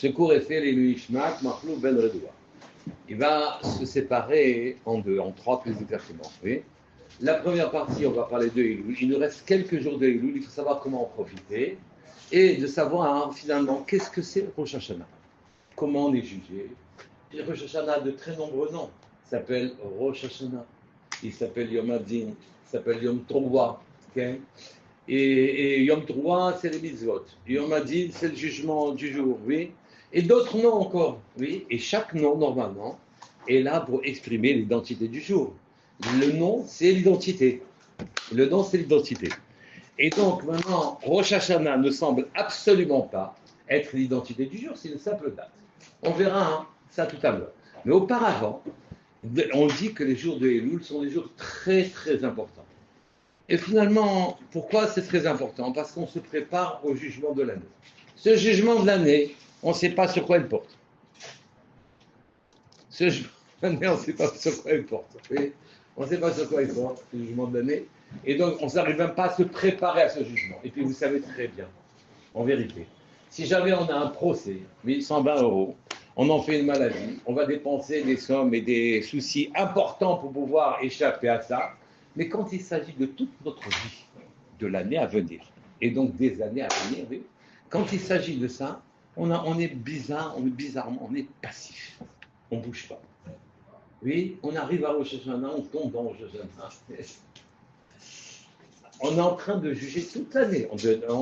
secours est fait, les Ishmak, Machlou, Ben Redoua. Il va se séparer en deux, en trois plus exactement. Oui. La première partie, on va parler de Elul. Il nous reste quelques jours de Elul, il faut savoir comment en profiter et de savoir finalement qu'est-ce que c'est le Rosh Hashanah. Comment on est jugé. Le Rosh Hashanah a de très nombreux noms. Il s'appelle Rosh Hashanah, il s'appelle Yom Adin, il s'appelle Yom Troua. Okay? Et Yom Troua, c'est les mitzvot. Yom Adin, c'est le jugement du jour, oui. Et d'autres noms encore, oui. Et chaque nom, normalement, est là pour exprimer l'identité du jour. Le nom, c'est l'identité. Le nom, c'est l'identité. Et donc, maintenant, Rosh Hashanah ne semble absolument pas être l'identité du jour, c'est une simple date. On verra ça tout à l'heure. Mais auparavant, on dit que les jours de Elul sont des jours très, très importants. Et finalement, pourquoi c'est très important? Parce qu'on se prépare au jugement de l'année. Ce jugement de l'année, on ne sait pas sur quoi il porte. Ce jugement de l'année, on ne sait pas sur quoi il porte. Oui, on ne sait pas sur quoi il porte, ce jugement de l'année. Et donc, on n'arrive même pas à se préparer à ce jugement. Et puis, vous savez très bien, en vérité, si jamais on a un procès, 120 €, on en fait une maladie, on va dépenser des sommes et des soucis importants pour pouvoir échapper à ça. Mais quand il s'agit de toute notre vie, de l'année à venir, et donc des années à venir, oui, quand il s'agit de ça, on est bizarrement, on est passif. On ne bouge pas. Oui, on arrive à Rosh Hashanah, on tombe dans Rosh Hashanah. On est en train de juger toute l'année. On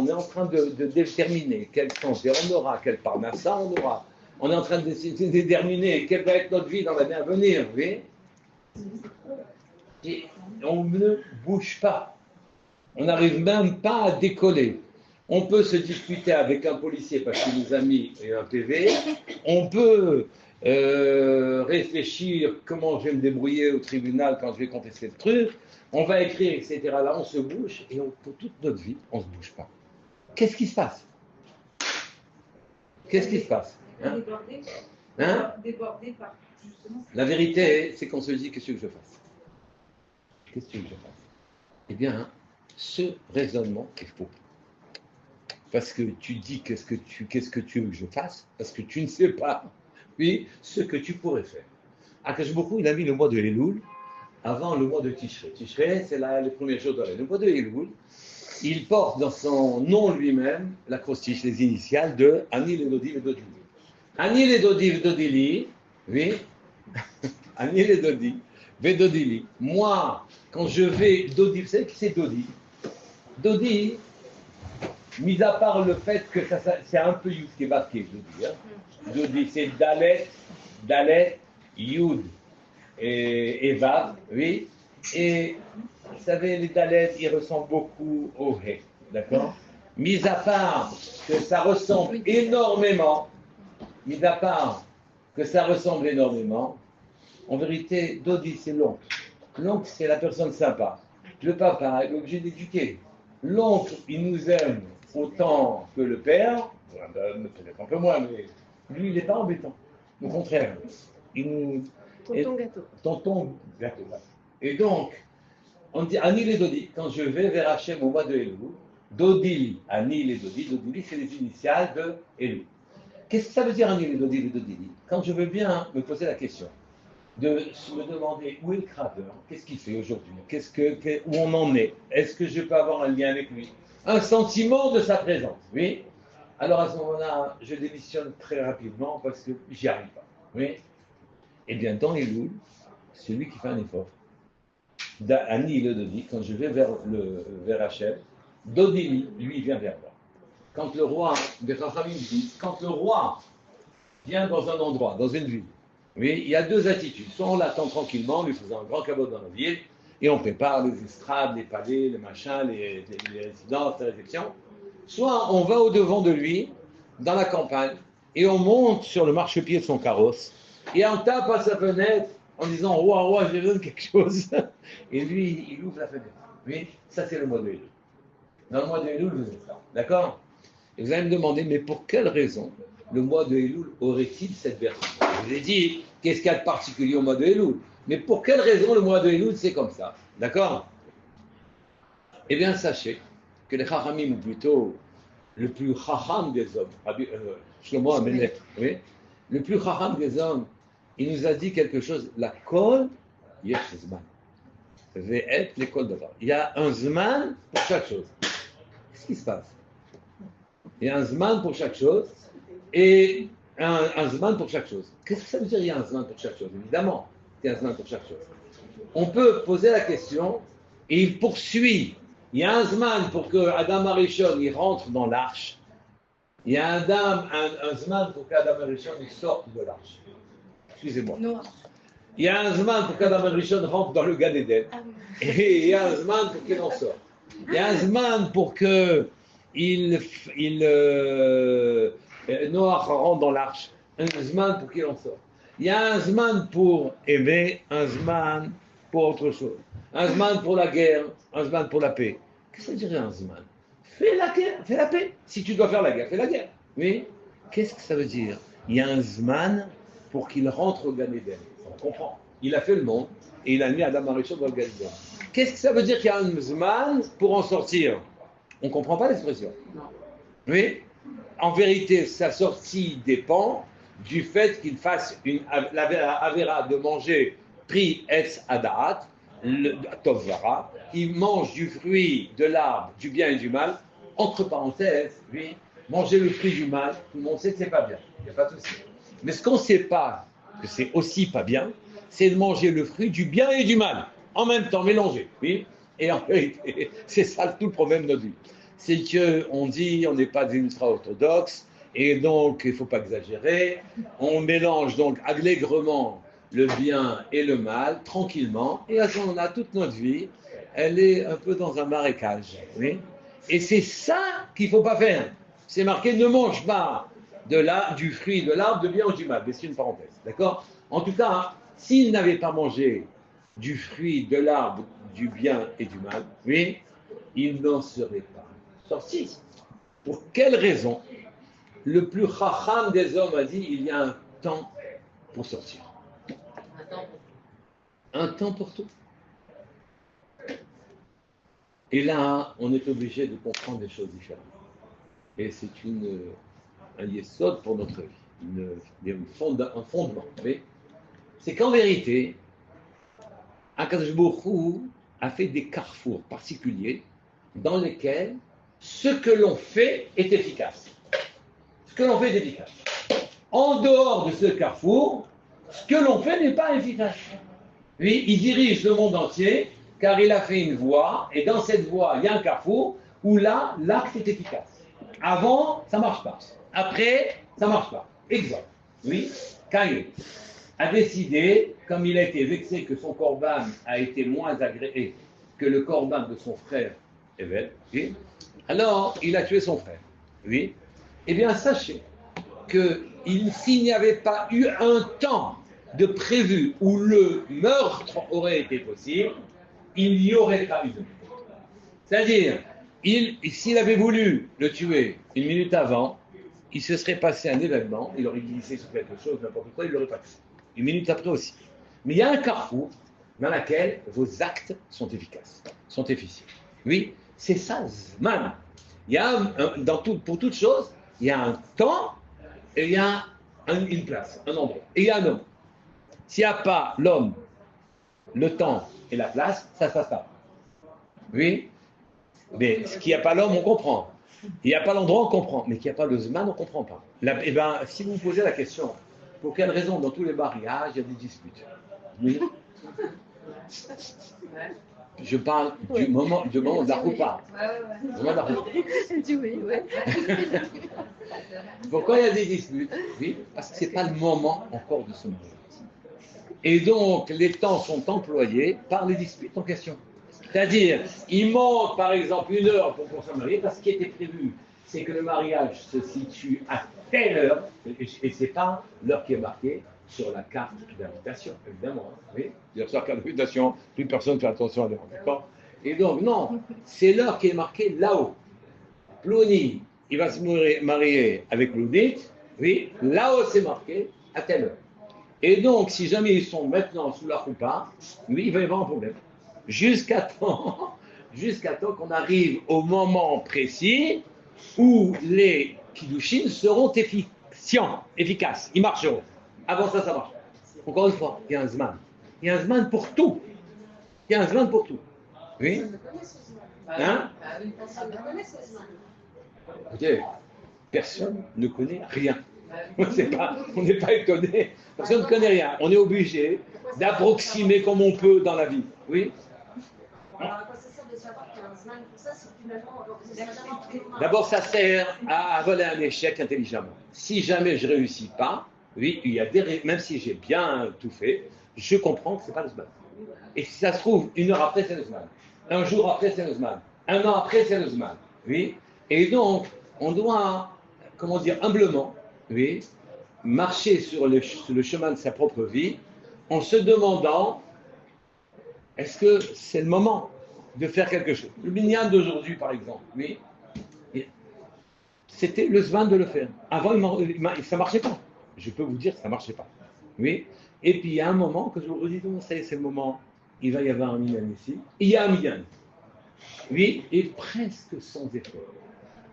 est en train de déterminer quelle santé on aura, quel parnassa on aura. On est en train de déterminer quelle va être notre vie dans l'année à venir. Oui. Et on ne bouge pas. On n'arrive même pas à décoller. On peut se disputer avec un policier parce qu'il nous a mis un PV. On peut réfléchir comment je vais me débrouiller au tribunal quand je vais contester le truc. On va écrire, etc. Là, on se bouge et pour toute notre vie, on ne se bouge pas. Qu'est-ce qui se passe? Qu'est-ce qui se passe? Débordé par justement. La vérité, c'est qu'on se dit qu'est-ce que je fasse? Qu'est-ce que je fasse? Eh bien, ce raisonnement est faux. Parce que tu dis qu'est-ce que tu veux que je fasse? Parce que tu ne sais pas, oui, ce que tu pourrais faire. Akash Bokhu, il a mis le mois de Elul avant le mois de Tishrei. Tishrei, c'est là le premier jour de l'année. Le mois de Elul, il porte dans son nom lui-même l'acrostiche, les initiales de Ani Ledodi Vedodili. Ani Ledodi Vedodili, oui, Ani Ledodi Vedodili. Moi, quand je vais Dodi, vous savez qui c'est Dodi? Dodi, mis à part le fait que c'est un peu Yud qui est marqué, Dodi. Dodi, c'est Dalet, Yud et Vav, oui. Et vous savez, les Dalet, ils ressemblent beaucoup au He, d'accord? Mis à part que ça ressemble énormément, en vérité, Dodi, c'est l'oncle. L'oncle, c'est la personne sympa. Le papa est obligé d'éduquer. L'oncle, il nous aime autant que le père, peut-être un peu moins, mais lui, il n'est pas embêtant. Au contraire, il nous... Tonton gâteau. Tonton gâteau. Et donc, on dit Ani les Dodi, quand je vais vers Hachem au mois de Elul, Dodili, Ani les Dodi, Dodili, c'est les initiales de Elul. Qu'est-ce que ça veut dire Ani les Dodi, Dodili? Quand je veux bien me poser la question, de me demander où est le graveur, qu'est-ce qu'il fait aujourd'hui, où on en est, est-ce que je peux avoir un lien avec lui, un sentiment de sa présence, oui. Alors à ce moment-là, je démissionne très rapidement parce que j'y arrive pas, oui. Eh bien, dans Elul, celui qui fait un effort, Ani le Dodi, quand je vais vers Hachem, Dodili, lui, vient vers moi. Quand le roi, des Chachamim disent, quand le roi vient dans un endroit, dans une ville, oui, il y a deux attitudes. Soit on l'attend tranquillement, lui faisant un grand cabot dans la ville, et on prépare les estrades, les palais, les machins, les résidences, les réceptions. Soit on va au-devant de lui, dans la campagne, et on monte sur le marchepied de son carrosse, et on tape à sa fenêtre en disant « Roi, j'ai besoin de quelque chose ». Et lui, il ouvre la fenêtre. Oui, ça c'est le mois de Elul. Dans le mois de Elul, vous êtes là. D'accord? Et vous allez me demander, mais pour quelle raison le mois de Elul aurait-il cette vertu? Je vous ai dit, qu'est-ce qu'il y a de particulier au mois de Elul? Mais pour quelle raison le mois de Elul, c'est comme ça? D'accord? Eh bien, sachez que les Chachamim, ou plutôt le plus chacham des hommes, Shlomo Amelech, oui, le plus chacham des hommes, il nous a dit quelque chose, la kol yesh zman. Ve'et lekol davar. Il y a un zman pour chaque chose. Qu'est-ce qui se passe? Il y a un zman pour chaque chose et un zman pour chaque chose. Qu'est-ce que ça veut dire il y a un zman pour chaque chose? Évidemment, il y a un zman pour chaque chose. On peut poser la question et il poursuit. Il y a un zman pour que Adam Arishon il rentre dans l'arche. Il y a un zman pour qu'Adam Arishon il sorte de l'arche. Excusez-moi. Il y a un zman pour qu'Adam Arishon rentre dans le Gan Eden. Et il y a un zman pour qu'il en sorte. Il y a un zman pour que Noach rentre dans l'arche. Un zman pour qu'il en sorte. Il y a un zman pour aimer, un zman pour autre chose. Un zman pour la guerre, un zman pour la paix. Qu'est-ce que ça veut dire un zman? Fais la guerre, fais la paix. Si tu dois faire la guerre, fais la guerre. Oui. Qu'est-ce que ça veut dire? Il y a un zman pour qu'il rentre au Gan Eden. On comprend. Il a fait le monde et il a mis Adam Arishon dans le Gan Eden. Qu'est-ce que ça veut dire qu'il y a un zman pour en sortir? On ne comprend pas l'expression. Oui. En vérité, sa sortie dépend du fait qu'il fasse la avéra de manger pri etz adaat, tov vara, il mange du fruit de l'arbre du bien et du mal, entre parenthèses, oui, manger le fruit du mal, tout le monde sait que c'est pas bien, il n'y a pas de souci. Mais ce qu'on ne sait pas, que c'est aussi pas bien, c'est de manger le fruit du bien et du mal, en même temps, mélangé, oui. Et en vérité, c'est ça tout le problème de notre vie. C'est qu'on dit, on n'est pas des ultra-orthodoxes, et donc il ne faut pas exagérer, on mélange donc allègrement le bien et le mal, tranquillement, et à ce moment-là, toute notre vie, elle est un peu dans un marécage, oui. Et c'est ça qu'il ne faut pas faire. C'est marqué, ne mange pas du fruit de l'arbre de bien ou du mal, mais c'est une parenthèse, d'accord? En tout cas, s'il n'avait pas mangé du fruit de l'arbre du bien et du mal, oui, il n'en serait pas sorti. Pour quelle raison? Le plus chacham des hommes a dit, il y a un temps pour sortir. Un temps pour tout. Et là, on est obligé de comprendre des choses différentes. Et c'est un yesod pour notre vie, un fondement. C'est qu'en vérité, Akadosh Baruch Hu a fait des carrefours particuliers dans lesquels ce que l'on fait est efficace. Ce que l'on fait est efficace. En dehors de ce carrefour, ce que l'on fait n'est pas efficace. Lui, il dirige le monde entier car il a fait une voie, et dans cette voie, il y a un carrefour où là, l'acte est efficace. Avant, ça ne marche pas. Après, ça ne marche pas. Exemple. Oui, Caïn a décidé, comme il a été vexé que son corban a été moins agréé que le corban de son frère Evel, oui, alors il a tué son frère. Oui. Eh bien, sachez que s'il n'y avait pas eu un temps de prévu où le meurtre aurait été possible, il n'y aurait pas eu de meurtre. C'est-à-dire, s'il avait voulu le tuer une minute avant, il se serait passé un événement, il aurait glissé sur quelque chose, n'importe quoi, il l'aurait pas fait. Une minute après aussi. Mais il y a un carrefour dans lequel vos actes sont efficaces, sont efficaces. Oui, c'est ça, Zman. Il y a pour toute chose, il y a un temps et il y a une place, un endroit. Et il y a un homme. S'il n'y a pas l'homme, le temps et la place, ça ne se passe pas. Oui. Mais ce qu'il n'y a pas l'homme, on comprend. Il n'y a pas l'endroit, on comprend. Mais qu'il n'y a pas le Zman, on ne comprend pas. Eh ben, si vous vous posez la question, pour quelle raison dans tous les mariages, il y a des disputes? Oui. Je parle du moment de la roupa. Pourquoi il y a des disputes? Oui, parce que ce n'est pas le moment encore de se marier. Et donc, les temps sont employés par les disputes en question. C'est-à-dire, il manque par exemple 1 heure pour qu'on se marie, parce qu'il était prévu, c'est que le mariage se situe à telle heure, et ce n'est pas l'heure qui est marquée sur la carte d'invitation, évidemment. Oui, sur la carte d'invitation, plus personne ne fait attention à l'heure, d'accord? Et donc, non, c'est l'heure qui est marquée là-haut. Plouni, il va se marier avec Loudit, oui, là-haut c'est marqué à telle heure. Et donc, si jamais ils sont maintenant sous la roupa, oui, il va y avoir un problème. Jusqu'à temps qu'on arrive au moment précis où les kiddushin seront efficaces, ils marcheront. Avant ça, ça marche. Encore une fois, il y a un zman. Il y a un zman pour tout. Il y a un zman pour tout. Oui? Hein? Écoutez, personne ne connaît rien. On n'est pas étonné. Personne ne connaît rien. On est obligé d'approximer comme on peut dans la vie. Oui? D'abord, ça sert à voler un échec intelligemment. Si jamais je ne réussis pas, oui, il y a même si j'ai bien tout fait, je comprends que ce n'est pas le zman. Et si ça se trouve, 1 heure après, c'est le zman. Un jour après, c'est le zman. Un an après, c'est le zman. Oui? Et donc, on doit, comment dire, humblement, oui, marcher sur le chemin de sa propre vie en se demandant est-ce que c'est le moment de faire quelque chose. Le minyan d'aujourd'hui, par exemple, oui, c'était le zman de le faire. Avant, ça ne marchait pas. Je peux vous dire que ça ne marchait pas. Oui. Et puis, il y a un moment que je vous redis, c'est le moment, il va y avoir un minyan ici. Il y a un minyan. Oui, et presque sans effort.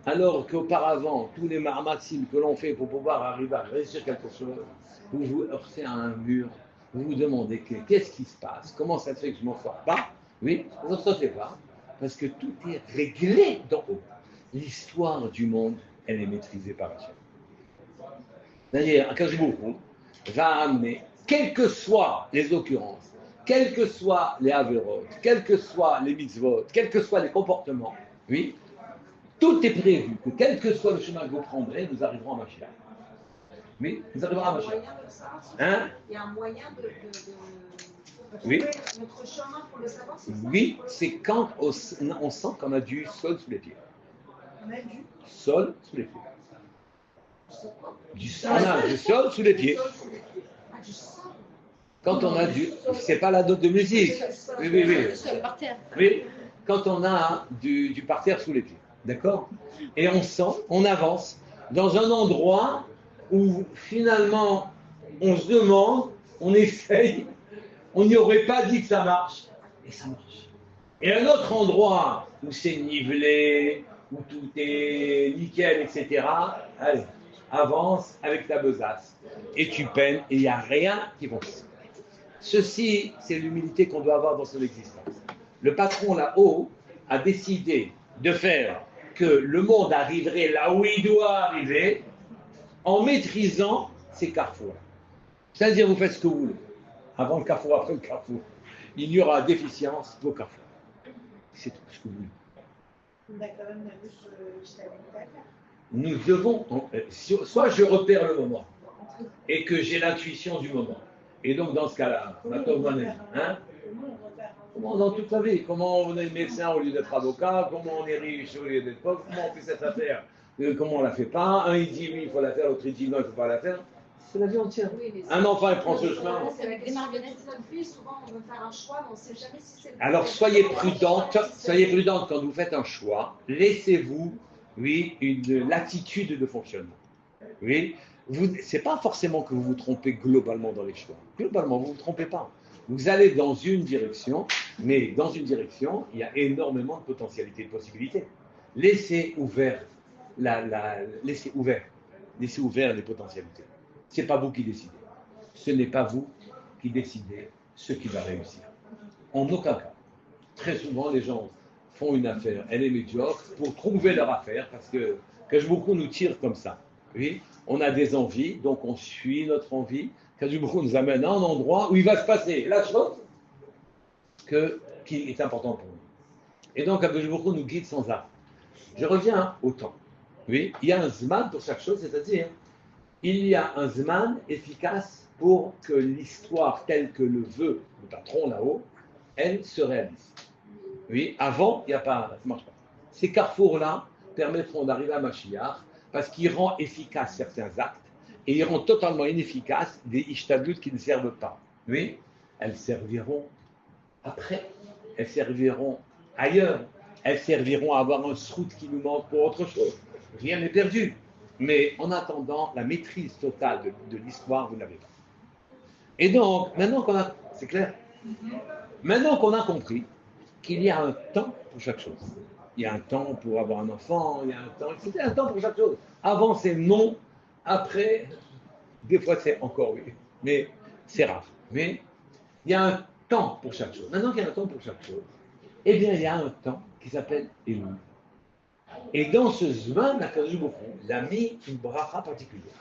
Alors qu'auparavant, tous les marmatim que l'on fait pour pouvoir arriver à réussir quelque chose, vous vous heurtez à un mur, vous vous demandez qu'est-ce qui se passe, comment ça se fait que je ne m'en sors pas. Oui, vous n'en sortez pas, parce que tout est réglé d'en haut. L'histoire du monde, elle est maîtrisée par Hachem. C'est-à-dire, Akadosh Baruch Hu va amener, quelles que soient les occurrences, quels que soient les avérotes, quels que soient les mitzvot, quels que soient les comportements, oui, tout est prévu, que quel que soit le chemin que vous prendrez, nous arriverons à Mashiach. Oui, nous arriverons à Mashiach. Hein? Il y a un moyen de oui. Notre chemin pour le savoir, c'est ça? Oui, c'est quand on sent qu'on a du sol sous les pieds. On a du sol sous les pieds. Du sol sous les pieds. Ah, du sol. Quand on a du... C'est pas la note de musique. Oui, oui, oui. Oui, quand on a du parterre sous les pieds. D'accord? Et on sent, on avance dans un endroit où finalement on se demande, on essaye, on n'y aurait pas dit que ça marche, et ça marche. Et un autre endroit où c'est nivelé, où tout est nickel, etc., allez, avance avec ta besace. Et tu peines, et il n'y a rien qui fonctionne. Ceci, c'est l'humilité qu'on doit avoir dans son existence. Le patron là-haut a décidé de faire que le monde arriverait là où il doit arriver en maîtrisant ces carrefours. C'est-à-dire, vous faites ce que vous voulez. Avant le carrefour, après le carrefour. Il y aura déficience vos carrefours. C'est tout ce que vous voulez. Nous devons, soit je repère le moment et que j'ai l'intuition du moment. Et donc, dans ce cas-là, hein? Comment dans toute la vie? Comment on est médecin au lieu d'être avocat? Comment on est riche au lieu d'être pauvre? Comment on fait cette affaire? Comment on ne la fait pas? Un il dit oui, il faut la faire, l'autre il dit non, il ne faut pas la faire. C'est la vie entière. Oui, un enfant, il prend ce chemin. C'est avec des marionnettes. Souvent, on veut faire un choix, mais on ne sait jamais si c'est le alors, soyez prudente quand vous faites un choix. Laissez-vous, oui, une latitude de fonctionnement. Oui, c'est pas forcément que vous vous trompez globalement dans les choix. Globalement, vous ne vous trompez pas. Vous allez dans une direction, mais dans une direction, il y a énormément de potentialités, de possibilités. Laissez ouvert laissez ouvert les potentialités. Ce n'est pas vous qui décidez. Ce n'est pas vous qui décidez ce qui va réussir. En aucun cas. Très souvent, les gens font une affaire, elle est médiocre, pour trouver leur affaire, parce que beaucoup nous tire comme ça. Oui, on a des envies, donc on suit notre envie. Kajubrou nous amène à un endroit où il va se passer la chose qui est importante pour nous. Et donc, Kajubrou nous guide sans arrêt. Je reviens au temps. Oui, il y a un zman pour chaque chose, c'est-à-dire, il y a un zman efficace pour que l'histoire telle que le veut le patron là-haut, elle se réalise. Oui, avant, il n'y a pas, ça ne marche pas. Ces carrefours-là permettront d'arriver à Mashiach parce qu'il rend efficace certains actes et il rend totalement inefficace des ishtadlut qui ne servent pas. Oui, elles serviront après, elles serviront ailleurs, elles serviront à avoir un srout qui nous manque pour autre chose. Rien n'est perdu. Mais en attendant, la maîtrise totale de l'histoire, vous n'avez pas. Et donc, maintenant qu'on a, c'est clair, maintenant qu'on a compris qu'il y a un temps pour chaque chose, Il y a un temps pour avoir un enfant, il y a un temps, c'était un temps pour chaque chose. Avant, c'est non, après, des fois, c'est encore oui. Mais c'est rare. Mais il y a un temps pour chaque chose. Maintenant qu'il y a un temps pour chaque chose, eh bien, il y a un temps qui s'appelle Elul. Et dans ce Zman, Akadosh Baruch Hu, il a mis une bracha particulière.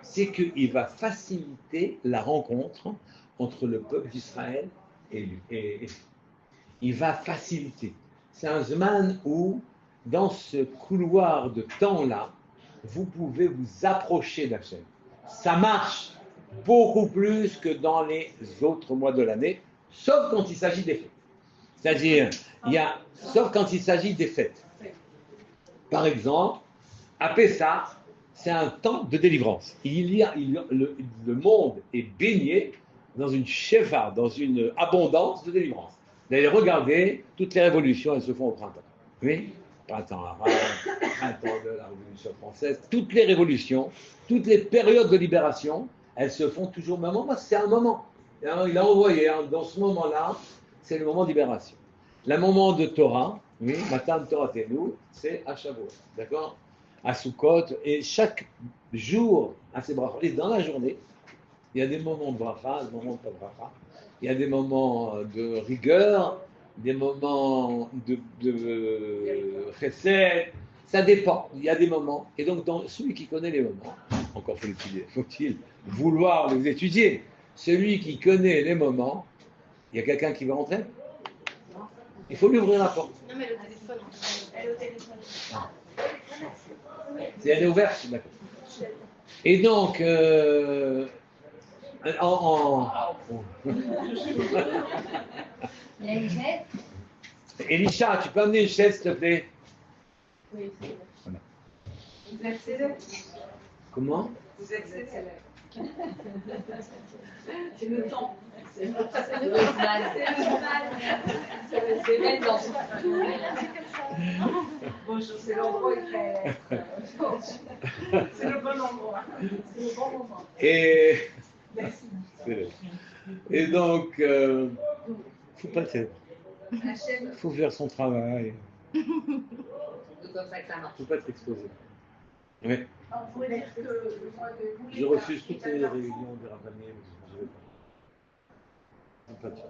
C'est qu'il va faciliter la rencontre entre le peuple d'Israël et lui. Et il va faciliter. C'est un Zman où, dans ce couloir de temps-là, vous pouvez vous approcher d'Hachem. Ça marche beaucoup plus que dans les autres mois de l'année, sauf quand il s'agit des fêtes. C'est-à-dire, sauf quand il s'agit des fêtes. Par exemple, à Pessah, c'est un temps de délivrance. Le monde est baigné dans une shefa, dans une abondance de délivrance. D'ailleurs, regardez, toutes les révolutions, elles se font au printemps. Oui, printemps arabe, printemps de la Révolution française, toutes les révolutions, toutes les périodes de libération, elles se font toujours au même moment. C'est un moment. Il a envoyé, dans ce moment-là, c'est le moment de libération. Le moment de Torah, oui, Matan Torah Tenu, c'est à Shavuot, d'accord? À Sukkot, et chaque jour à ses brachas. Et dans la journée, il y a des moments de bracha, des moments de pas de bracha. Il y a des moments de rigueur, des moments de chesed. Ça dépend. Il y a des moments. Et donc, celui qui connaît les moments, encore faut-il vouloir les étudier. Celui qui connaît les moments, il y a quelqu'un qui va rentrer? Il faut lui ouvrir la porte. Non, mais le téléphone. Elle est au téléphone. Ah. Elle est ouverte, d'accord. Et donc, Il y a une chaise. Elisha, tu peux amener une chaise, s'il te plaît? Oui, c'est Voilà. Vous êtes célèbre. Comment? Vous êtes célèbre. C'est le temps. C'est le temps. C'est maintenant. Bonjour, c'est l'endroit où il fait. C'est le bon endroit. C'est le bon moment. Et donc, faut pas être. Faut faire son travail. C'est comme ça que ça marche. Faut pas être exposé. Oui. Vous voulez dire que le mois de août, Je refuse toutes les réunions des rabbiniers. Je ne veux pas.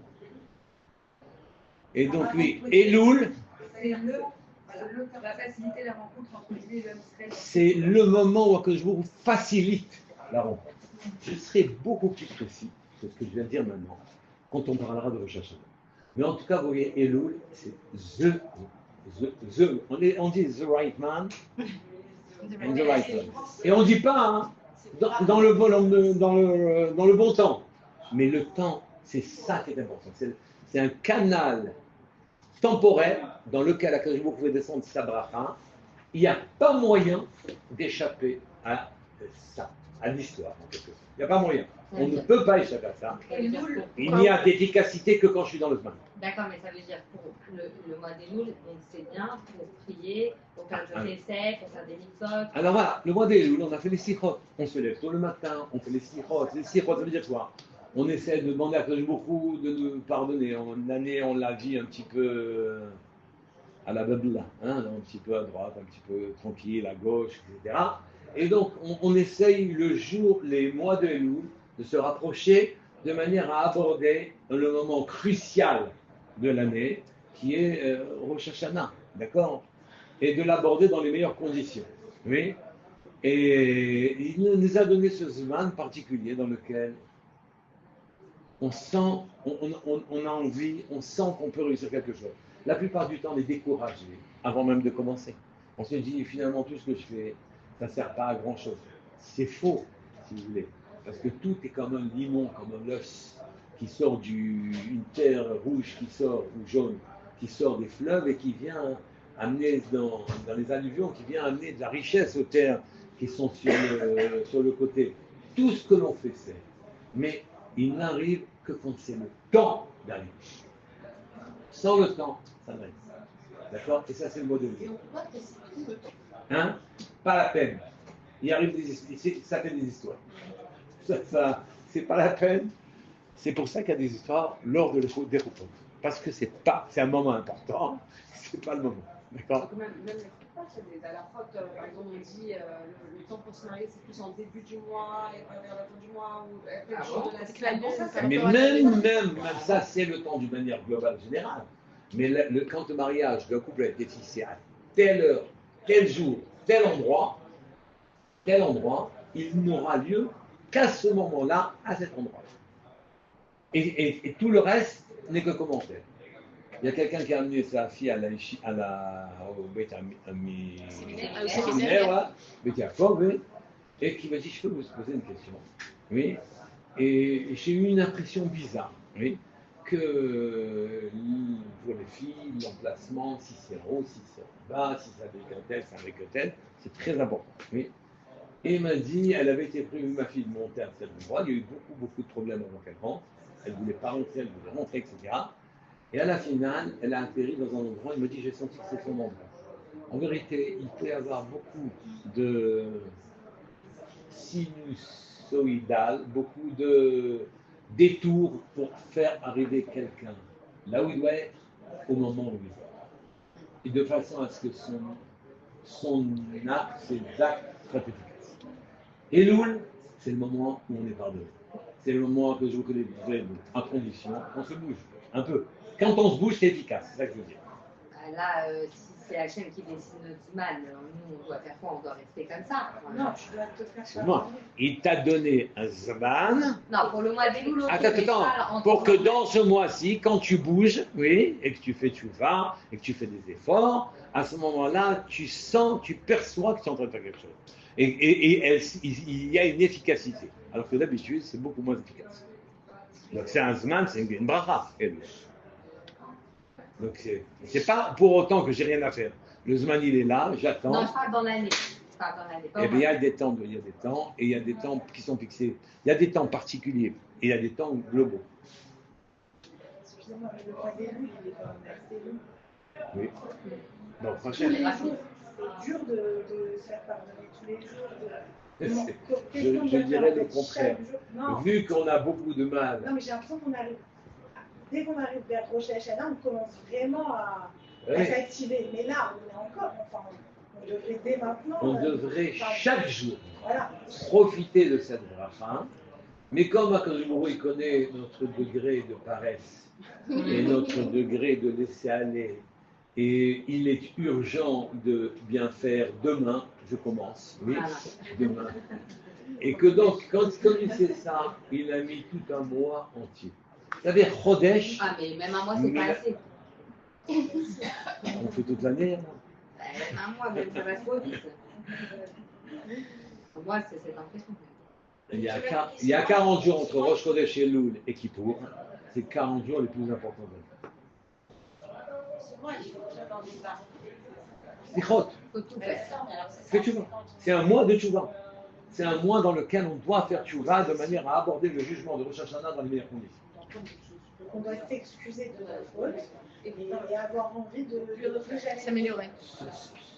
Et donc, oui, Elul, c'est va faciliter la rencontre entre lui et l'homme israélien. c'est le moment où je vous facilite la rencontre. Je serai beaucoup plus précis que ce que je viens de dire maintenant, quand on parlera de Rosh Hashanah. Mais en tout cas, vous voyez, Elul, c'est on dit the right man, and the right man. Et on ne dit pas hein, dans le bon temps. Mais le temps, c'est ça qui est important. C'est un canal temporel dans lequel vous pouvez descendre sa bracha. Il n'y a pas moyen d'échapper à ça, à l'histoire en quelque sorte. Il n'y a pas moyen. On ne peut pas échapper à ça. Il n'y a d'efficacité que quand je suis dans le Zman. D'accord, mais ça veut dire pour le mois des Elul, donc c'est bien pour prier, pour faire de l'essai, pour faire des mitzvot. Alors voilà, le mois des Elul, on a fait les sichot. On se lève tôt le matin, on fait les sichot. Les sichot, ça veut dire quoi? On essaie de demander à Akadosh Baruch Hu de nous pardonner. En année, on la vit un petit peu à la babla, hein, un petit peu à droite, un petit peu tranquille, à gauche, etc. Et donc, on essaye les mois de Elul, de se rapprocher de manière à aborder le moment crucial de l'année, qui est Rosh Hashanah, d'accord? Et de l'aborder dans les meilleures conditions. Oui. Et il nous a donné ce Zman particulier dans lequel on sent, on a envie, on sent qu'on peut réussir quelque chose. La plupart du temps, on est découragé avant même de commencer. On se dit, finalement, tout ce que je fais, ça ne sert pas à grand-chose. C'est faux, si vous voulez. Parce que tout est comme un limon, comme un œuf qui sort une terre rouge qui sort, ou jaune, qui sort des fleuves et qui vient amener dans les alluvions, qui vient amener de la richesse aux terres qui sont sur le côté. Tout ce que l'on fait, c'est. Mais il n'arrive que quand c'est le temps d'arriver. Sans le temps, ça n'arrive pas. D'accord? Et ça, c'est le mot de vie. Hein? Pas la peine. Il arrive ça fait des histoires. Ça, c'est pas la peine. C'est pour ça qu'il y a des histoires lors des repos. Parce que c'est un moment important, c'est pas le moment. D'accord. Même les repas, à la fois, par exemple, on dit le temps pour se marier, c'est plus en début du mois, et vers la fin du mois, ou après le jour de la semaine. Mais même ça, c'est le temps d'une manière globale, générale. Mais quand le mariage d'un couple a été fixé à telle heure, tel jour, tel endroit, il n'aura lieu qu'à ce moment-là, à cet endroit. Et tout le reste n'est que commentaire. Il y a quelqu'un qui a amené sa fille au Beit séminaire, Beit Yaakov, oui, et qui m'a dit, je peux vous poser une question. Oui. Et j'ai eu une impression bizarre, oui, que pour les filles, l'emplacement, si c'est haut, si c'est en bas, si c'est avec un tel, c'est avec un tel, c'est très important. Oui. Et il m'a dit, elle avait été prévue, ma fille, de monter à cet endroit. Il y a eu beaucoup de problèmes avant qu'elle rentre. Elle ne voulait pas rentrer, elle voulait rentrer, etc. Et à la finale, elle a atterri dans un endroit, il me dit, j'ai senti que c'est son endroit. En vérité, il peut y avoir beaucoup de sinusoïdal, beaucoup de détours pour faire arriver quelqu'un là où il doit être, au moment où il est. Et de façon à ce que son acte, ses actes soient efficaces. Et Loul, c'est le moment où on est pardonné. C'est le moment que je vous connais en condition, on se bouge un peu. Quand on se bouge, c'est efficace, c'est ça que je veux dire. Là, si c'est Hachem qui décide notre Zman, nous, on doit faire quoi? On doit rester comme ça. Non, tu dois te faire ça. Il t'a donné un Zman. Non, pour le mois des loups, attends, pour que dans ce mois-ci, quand tu bouges, oui, et que tu fais tchouva, et que tu fais des efforts, à ce moment-là, tu sens, tu perçois que tu es en train de faire quelque chose. Et il y a une efficacité. Alors que d'habitude, c'est beaucoup moins efficace. Donc c'est un Zman, c'est une bracha. Donc c'est pas pour autant que j'ai rien à faire. Le Zman, il est là, j'attends. Non, je parle dans l'année. Eh bien, il y a des temps, et il y a des temps qui sont fixés. Il y a des temps particuliers et il y a des temps globaux. Excusez-moi, mais le mois des loups, il est quand même assez long. Oui. Donc, franchement, c'est dur de se faire pardonner tous les jours. Je dirais le contraire. Vu qu'on a beaucoup de mal. Non, mais j'ai l'impression qu'on arrive. Dès qu'on arrive vers Rosh Hashanah, on commence vraiment à s'activer. Mais là, on est encore. Enfin, on devrait dès maintenant. On devrait chaque jour profiter de cette bracha. Mais comme Akadosh il connaît notre degré de paresse et notre degré de laisser aller, et il est urgent de bien faire demain, je commence, oui, demain. Et que donc, comme il sait ça, il a mis tout un mois entier. Vous savez, Chodesh. Ah, mais même un mois, c'est pas assez. On fait toute l'année. Un mois, même ça va trop vite. Moi, c'est cette impression. Il y a 40 jours entre Rosh Chodesh et Loul et Kippour. C'est 40 jours les plus importants de l'année. C'est un mois de tchouva. C'est un mois dans lequel on doit faire tchouva de manière à aborder le jugement de Rosh Hashanah dans les meilleures conditions. On doit s'excuser de nos fautes et avoir envie de s'améliorer.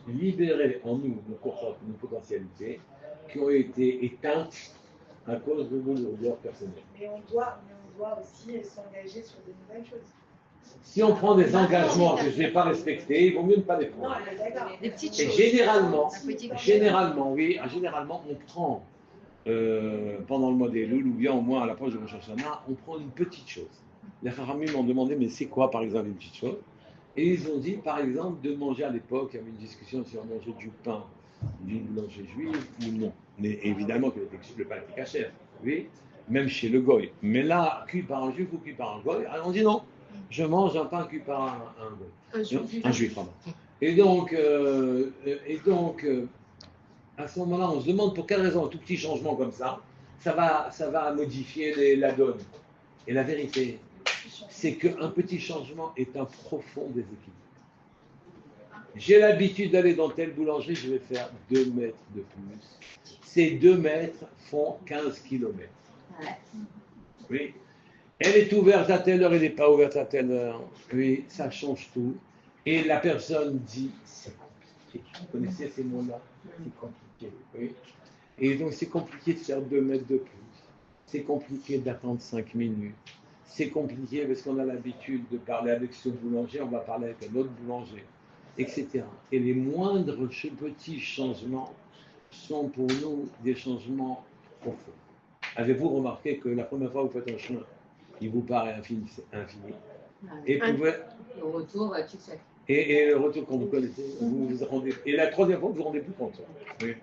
Libérer en nous nos potentialités qui ont été éteintes à cause de nos lourdeurs personnelles. Mais on doit aussi s'engager sur de nouvelles choses. Si on prend des engagements que je n'ai pas respectés, il vaut mieux ne pas les prendre. Des petites choses. Généralement, on prend pendant le mois des Loul ou bien au moins à l'approche de Rosh Hashanah, on prend une petite chose. Les Haramim m'ont demandé, mais c'est quoi par exemple une petite chose? Et ils ont dit, par exemple, de manger à l'époque, il y avait une discussion si on mangeait du pain d'une boulangerie juive ou non. Mais évidemment que le pain était cachère, oui, même chez le goy. Mais là, cuit par un juif ou cuit par un goy, alors on dit non, je mange un pain cuit par un goy. Un juif, pardon. Et donc, à ce moment-là, on se demande pour quelle raison un tout petit changement comme ça, ça va modifier la donne. Et la vérité, c'est qu'un petit changement est un profond déséquilibre. J'ai l'habitude d'aller dans telle boulangerie, je vais faire 2 mètres de plus. Ces 2 mètres font 15 kilomètres. Oui. Elle est ouverte à telle heure, elle n'est pas ouverte à telle heure. Oui, ça change tout. Et la personne dit, c'est compliqué. Vous connaissez ces mots-là? C'est compliqué. Oui. Et donc, c'est compliqué de faire 2 mètres de plus. C'est compliqué d'attendre 5 minutes. C'est compliqué parce qu'on a l'habitude de parler avec ce boulanger, on va parler avec un autre boulanger. etc. Et les moindres petits changements sont pour nous des changements profonds. Avez-vous remarqué que la première fois que vous faites un chemin, il vous paraît infini, et, le retour, tu sais. Et le retour quand vous connaissez, vous vous rendez. Et la troisième fois, vous vous rendez plus compte. Oui.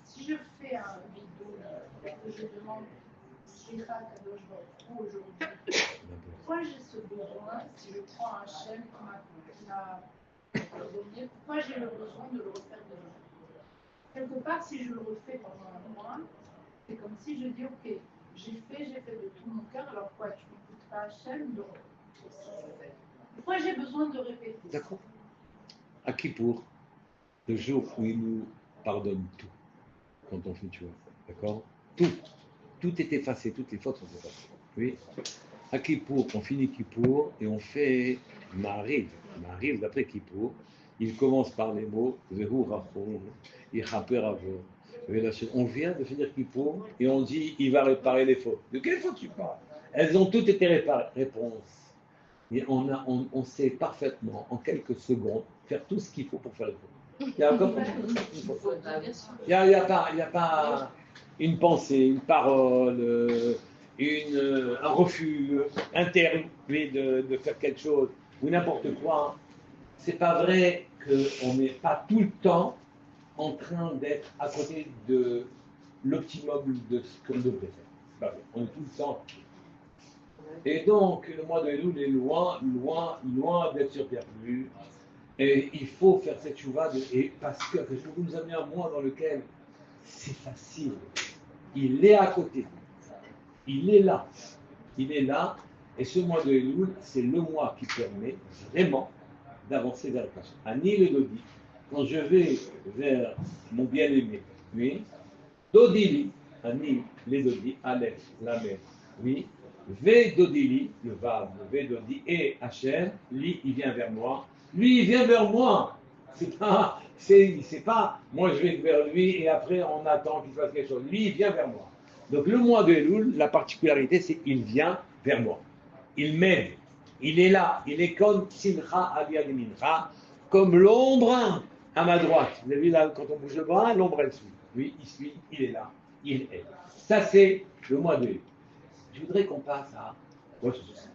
Si je fais un vidéo et je demande Slicha Kadosh Baruch Hu aujourd'hui, pourquoi j'ai ce besoin, si je prends un chêne qui m'a pardonné, pourquoi j'ai le besoin de le refaire demain? Quelque part, si je le refais pendant un mois, c'est comme si je dis ok, j'ai fait de tout mon cœur, alors quoi, tu n'écoutes pas Hachem, donc pourquoi j'ai besoin de répéter? D'accord. À Kippour, le jour où il nous pardonne tout, quand on fait tu vois, d'accord? Tout est effacé, toutes les fautes sont effacées. Oui. À Kippour, on finit Kippour et on fait Mariv d'après Kippour. Il commence par les mots Vehu Rachon, Ichaper Avo. On vient de finir Kippour et on dit il va réparer les fautes. De quelles fautes tu parles? Elles ont toutes été réparées. Réponse. Et on sait parfaitement, en quelques secondes, faire tout ce qu'il faut pour faire les fautes. Il n'y a pas une pensée, une parole, un refus interne de faire quelque chose ou n'importe quoi. C'est pas vrai qu'on n'est pas tout le temps en train d'être à côté de l'optimum de ce qu'on devrait faire. C'est pas vrai. On est tout le temps. Et donc, le mois de Elul est loin d'être superflu. Et il faut faire cette chouva, parce que je nous a mis un mois dans lequel c'est facile. Il est à côté. Il est là. Et ce mois de Elul, c'est le mois qui permet vraiment d'avancer vers le Kacha. Ani le Dodi, quand je vais vers mon bien-aimé, oui, Dodili, Ani le Dodi, Aleph, la mer, oui, Ve Dodili, le Vav, le Ve Dodi, et Hachem, lui, il vient vers moi. Lui, il vient vers moi. C'est pas, moi je vais vers lui et après on attend qu'il fasse quelque chose. Lui, il vient vers moi. Donc le mois de Elul, la particularité, c'est qu'il vient vers moi. Il m'aide. Il est là. Il est comme Simcha Avia de Mincha, comme l'ombre à ma droite. Vous avez vu là, quand on bouge le bras, l'ombre elle suit. Lui, il suit, il est là. Il aide. Ça, c'est le mois de Elul. Je voudrais qu'on passe à autre chose.